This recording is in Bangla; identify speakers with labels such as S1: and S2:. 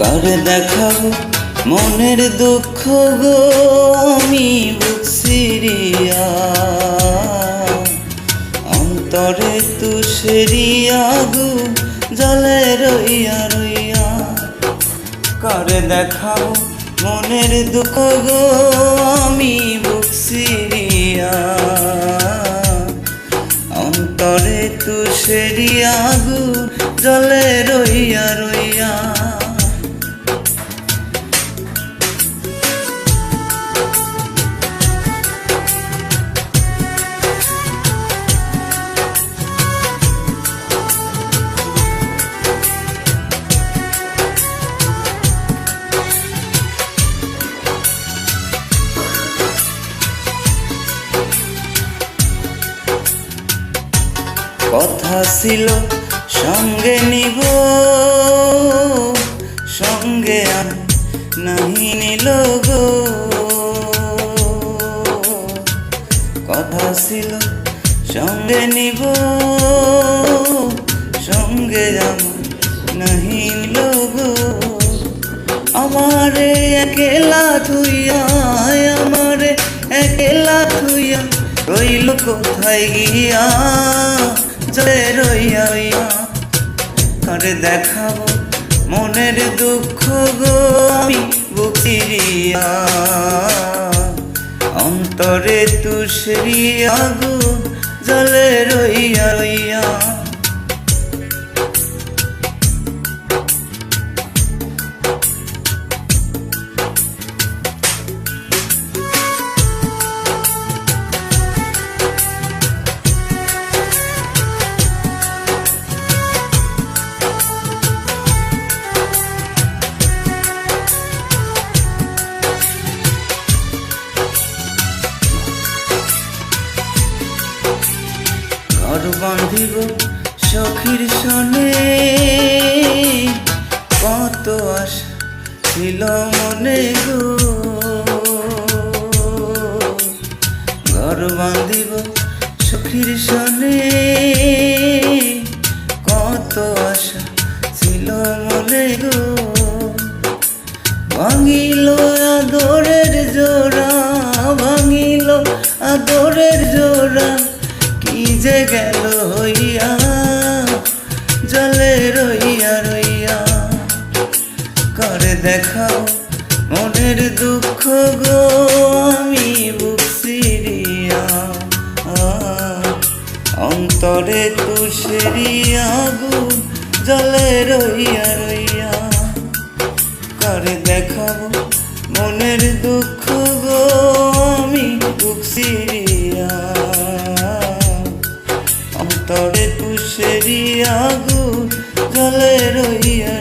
S1: কারে দেখাবো মনের দুঃখ গো আমি বুক সিরিয়া, অন্তরে তুষেরি আগুন জ্বলে রইয়া রইয়া। কারে দেখাবো মনের দুঃখ গো আমি বুক সিরিয়া, অন্তরে তুষেরি আগুন জ্বলে রইয়া রইয়া। কথা ছিল সঙ্গে নিব, সঙ্গে নাহি নিল গো। কথা ছিল সঙ্গে নিব, সঙ্গে নাহি নিল গো। আমারে একলা থুইয়া, আমারে একলা থুইয়া রইল কোথায় গিয়া জয় রইয়া রইয়া। কারে দেখাবো মনের দুঃখ গো আমি বুক সিরিয়া, অন্তরে তুষেরি আগুন জ্বলে রইয়া রইয়া। ঘর বাঁধিব সখীর সনে, কত আশা ছিল মনে গো। ঘর বাঁধিব সখীর সনে, কত আশা ছিল মনে গো। ভাঙিল আদরের জোড়া, ভাঙিল আদরের জোড়া, কি যে গেল হইয়া জলে রইয়া রইয়া। কারে দেখাও মনের দুঃখ গো আমি বুক সিরিয়া, অন্তরে তুষেরি আগুন জলে রইয়া রইয়া। কারে দেখাবো মনের দুঃখ গো আমি বুক সিরিয়া, অন্তরে তুষেরি আগুন জ্বলে রইয়া।